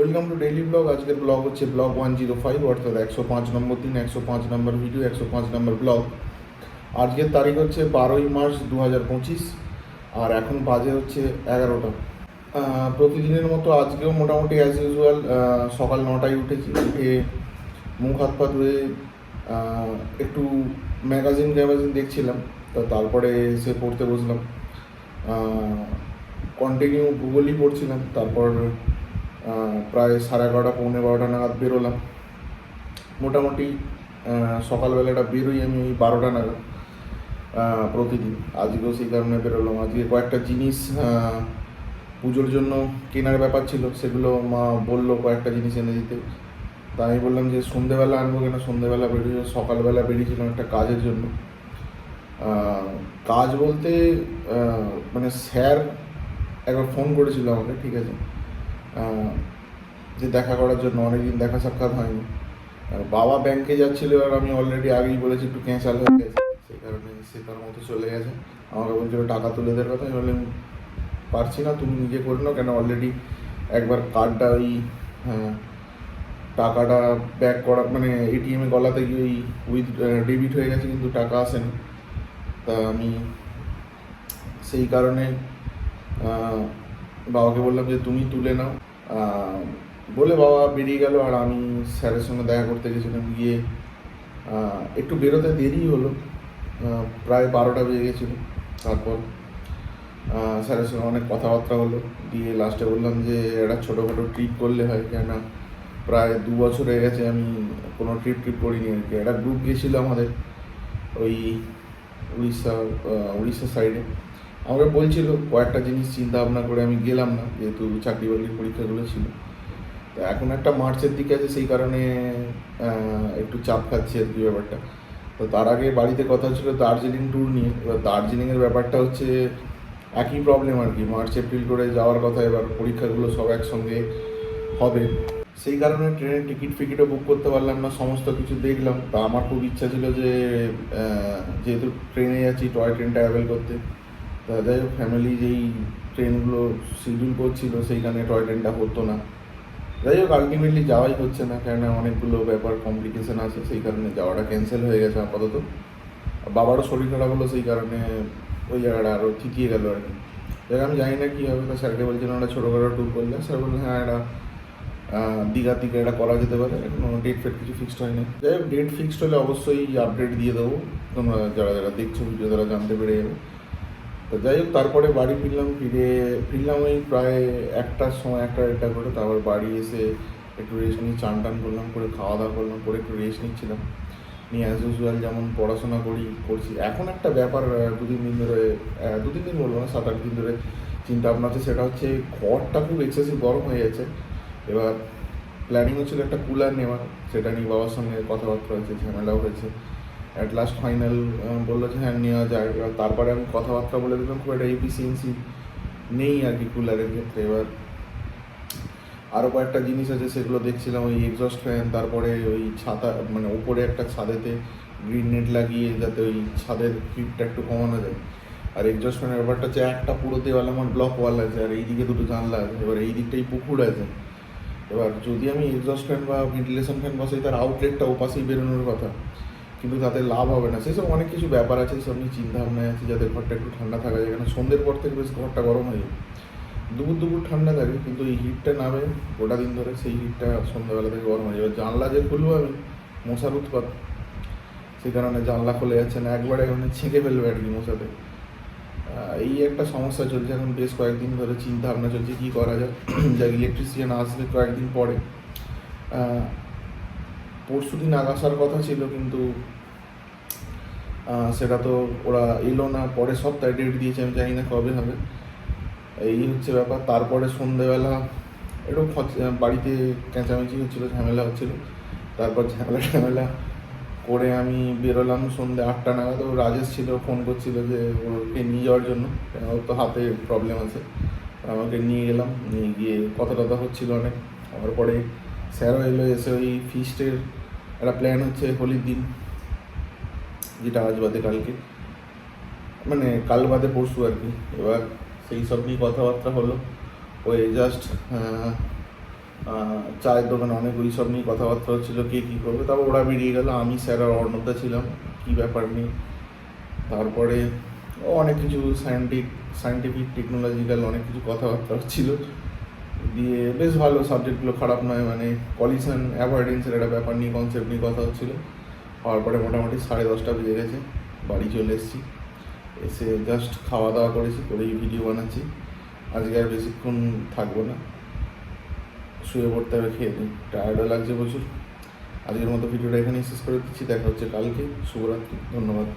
Welcome to daily blog. আজকের blog হচ্ছে blog 105, অর্থাৎ 105 নম্বর দিন, 105 নম্বর ভিডিও, 105 নম্বর ব্লগ। আজকের তারিখ হচ্ছে 12ই মার্চ 2025, আর এখন বাজে হচ্ছে 11টা। প্রতিদিনের মতো আজকেও মোটামুটি অ্যাজ ইউজুয়াল সকাল 9টায় উঠেছি। উঠে মুখ হাত পা ধুয়ে একটু ম্যাগাজিন দেখছিলাম। তারপরে এসে পড়তে বসলাম। কন্টিনিউ ভূগোলই পড়ছিলাম। তারপর প্রায় 11:30 পৌনে 12টা নাগাদ বেরোলাম। মোটামুটি সকালবেলাটা বেরোই আমি ওই 12টা নাগাদ প্রতিদিন। আজকেও সেই কারণে বেরোলাম। আজকে কয়েকটা জিনিস পুজোর জন্য কেনার ব্যাপার ছিল, সেগুলো মা বললো কয়েকটা জিনিস এনে দিতে। তা আমি বললাম যে সন্ধেবেলা আনবো কেন, সন্ধেবেলা বেরিয়ে সকালবেলা বেরিয়েছিলাম একটা কাজের জন্য। কাজ বলতে মানে স্যার একবার ফোন করেছিল আমাকে, ঠিক আছে, যে দেখা করার জন্য। অনেকদিন দেখা সাক্ষাৎ হয়নি। বাবা ব্যাংকে যাচ্ছিল, আর আমি অলরেডি আগেই বলেছি একটু ক্যান্সেল হয়ে গেছে, সেই কারণে সে তার মতো চলে গেছে। আমাকে বলছিল টাকা তুলে দেওয়ার কথা। আমি বললাম পারছি না, তুমি নিজে করে নাও, কেন অলরেডি একবার কার্ডটা ওই টাকাটা ব্যাক করা মানে এটিএমে গলাতে গিয়ে ওই উইথ ডেবিট হয়ে গেছে, কিন্তু টাকা আসেনি। তা আমি সেই কারণে বাবাকে বললাম যে তুমি তুলে নাও বলে বাবা বেরিয়ে গেল। আর আমি স্যারের সঙ্গে দেখা করতে গেছিলাম। গিয়ে একটু বেরোতে দেরি হলো, প্রায় 12টা বেজে গেছিলো। তারপর স্যারের সঙ্গে অনেক কথাবার্তা হলো। দিয়ে লাস্টে বললাম যে একটা ছোটোখাটো ট্রিপ করলে হয়, কেননা প্রায় 2 বছর হয়ে গেছে আমি কোনো ট্রিপ করিনি আর কি। একটা গ্রুপ গেছিলো আমাদের ওই উড়িষ্যা সাইডে। আমাকে বলছিল কয়েকটা জিনিস চিন্তা ভাবনা করে আমি গেলাম না, যেহেতু চাকরি বাকরির পরীক্ষাগুলো ছিল। তো এখন একটা মার্চের দিকে আছে, সেই কারণে একটু চাপ খাচ্ছি আর কি ব্যাপারটা। তো তার আগে বাড়িতে কথা ছিল দার্জিলিং ট্যুর নিয়ে। এবার দার্জিলিংয়ের ব্যাপারটা হচ্ছে একই প্রবলেম আর কি, মার্চ এপ্রিল করে যাওয়ার কথা, এবার পরীক্ষাগুলো সব একসঙ্গে হবে। সেই কারণে ট্রেনের টিকিটও বুক করতে পারলাম না। সমস্ত কিছু দেখলাম। তা আমার খুব ইচ্ছা ছিল যে যেহেতু ট্রেনে যাচ্ছি, টয় ট্রেনটা অ্যাভেল করতে। তা যাই হোক, ফ্যামিলি যেই ট্রেনগুলো শিডিউল করছিল সেইখানে টয় ট্রেনটা হতো না। যাই হোক, আলটিমেটলি যাওয়াই হচ্ছে না, কেননা অনেকগুলো ব্যাপার কমপ্লিকেশন আছে, সেই কারণে যাওয়াটা ক্যান্সেল হয়ে গেছে আপাতত। বাবারও শরীর খারাপ হলো, সেই কারণে ওই জায়গাটা আরও ঠিকিয়ে গেল আর কি। যাই আমি জানি না কী হবে। তা স্যারকে বলছিলাম একটা ছোটোখাটো ট্যুর করলে। স্যার বললেন হ্যাঁ, এটা দীঘার দিকে এটা করা যেতে পারে। এখনো ডেট ফেট কিছু ফিক্সড হয়নি। যাই হোক, ডেট ফিক্সড হলে অবশ্যই আপডেট দিয়ে দেবো। তোমরা যারা যারা দেখছো ভিডিও তারা জানতে পেরে যাবে। তো যাই হোক, তারপরে বাড়ি ফিরলাম ওই প্রায় 1টার সময়, 1টা করে। তারপর বাড়ি এসে একটু রেস্ট নিয়ে চান করলাম, করে খাওয়া দাওয়া করলাম, করে একটু রেস্ট নিচ্ছিলাম। নিয়ে অ্যাজ ইউজুয়াল যেমন পড়াশোনা করছি। এখন একটা ব্যাপার 2-3 দিন ধরে, 2-3 দিন বলবো না, 7-8 দিন ধরে চিন্তা ভাবনা আছে। সেটা হচ্ছে ঘরটা খুব এক্সেসিভ গরম হয়ে গেছে। এবার প্ল্যানিং হচ্ছিল একটা কুলার নেওয়ার, সেটা নিয়ে বাবার সঙ্গে কথাবার্তা হয়েছে, ঝামেলাও হয়েছে। অ্যাট লাস্ট ফাইনাল বললো যে হ্যাঁ নেওয়া যায়। এবার তারপরে আমি কথাবার্তা বলে দিলাম, খুব একটা এফিসিয়েন্সি নেই আর কি কুলারের ক্ষেত্রে। এবার আরও কয়েকটা জিনিস আছে, সেগুলো দেখছিলাম। ওই এক্সস্ট ফ্যান, তারপরে ওই ছাতা, মানে উপরে একটা ছাদেতে গ্রিন নেট লাগিয়ে যাতে ওই ছাদের হিটটা একটু কমানো যায়। আর এক্সস্ট ফ্যানের ব্যাপারটা হচ্ছে একটা পুরো দেওয়াল আমার ব্লক ওয়াল আছে, আর এই দিকে 2টো জানলা আছে। এবার এই দিকটাই পুকুর আছে। এবার যদি আমি এক্সস্ট ফ্যান বা ভেন্টিলেশন ফ্যান বসাই, তার আউটলেটটা ওপাশেই বেরোনোর কথা, কিন্তু তাতে লাভ হবে না। সেসব অনেক কিছু ব্যাপার আছে, সেসব নিয়ে চিন্তা ভাবনায় আছে, যাতে ঘরটা একটু ঠান্ডা থাকা যায়। কারণ সন্ধ্যের পর থেকে বেশ ঘরটা গরম হয়ে যায়। দুপুর ঠান্ডা থাকে, কিন্তু এই হিটটা নামে গোটা দিন ধরে, সেই হিটটা সন্ধ্যাবেলা থেকে গরম হয়ে যাবে। জানলা যে খুলবো আমি, মশার উৎপাত, সেই কারণে জানলা খুলে যাচ্ছে না, একবারে মানে ছেঁকে ফেলবে আর কি মশাতে। এই একটা সমস্যা চলছে এখন বেশ কয়েকদিন ধরে। চিন্তা ভাবনা চলছে কী করা যায়। যা ইলেকট্রিশিয়ান আসবে কয়েকদিন পরে। পরশু দিন আসার কথা ছিল, কিন্তু সেটা তো ওরা এলো না। পরের সপ্তাহে ডেট দিয়েছে, আমি জানি না কবে হবে। এই হচ্ছে ব্যাপার। তারপরে সন্ধেবেলা একটু বাড়িতে চেঁচামেচি হচ্ছিলো, ঝামেলা হচ্ছিলো। তারপর ঝামেলা করে আমি বেরোলাম সন্ধ্যে 8টা নাগাদ। ও রাজেশ ছিল, ফোন করছিল যে ওকে নিয়ে যাওয়ার জন্য, ওর তো হাতে প্রবলেম আছে। আমাকে নিয়ে গেলাম, নিয়ে গিয়ে কথা টথা হচ্ছিলো অনেক। আমার পরে স্যারও এলো, এসে ওই ফিস্টের একটা প্ল্যান হচ্ছে হোলির দিন, যেটা আজ বাদে কালকে, মানে কাল বাদে পরশু আর কি। এবার সেই সব নিয়ে কথাবার্তা হলো। ওই জাস্ট চায়ের দোকানে অনেক ওই সব নিয়ে কথাবার্তা হচ্ছিলো, কে কী করবে। তারপর ওরা বেরিয়ে গেল, আমি স্যার আর অর্ণবদা ছিলাম কী ব্যাপার নিয়ে। তারপরে অনেক কিছু সায়েন্টিফিক টেকনোলজিক্যাল অনেক কিছু কথাবার্তা হচ্ছিলো। দিয়ে বেশ ভালো, সাবজেক্টগুলো খারাপ নয়, মানে কলিশন অ্যাভয়েডেন্সের একটা ব্যাপার নিয়ে, কনসেপ্ট নিয়ে কথা হচ্ছিলো। হওয়ার পরে মোটামুটি 10:30 বেজে গেছে, বাড়ি চলে এসেছি। এসে জাস্ট খাওয়া দাওয়া করেছি, করেই ভিডিও বানাচ্ছি। আজকে আর বেশিক্ষণ থাকবো না, শুয়ে পড়তে হবে, খেয়ে দিই, টায়ার্ডও লাগছে প্রচুর। আজকের মতো ভিডিওটা এখানেই শেষ করে দিচ্ছি, দেখা হচ্ছে কালকে। শুভরাত্রি, ধন্যবাদ।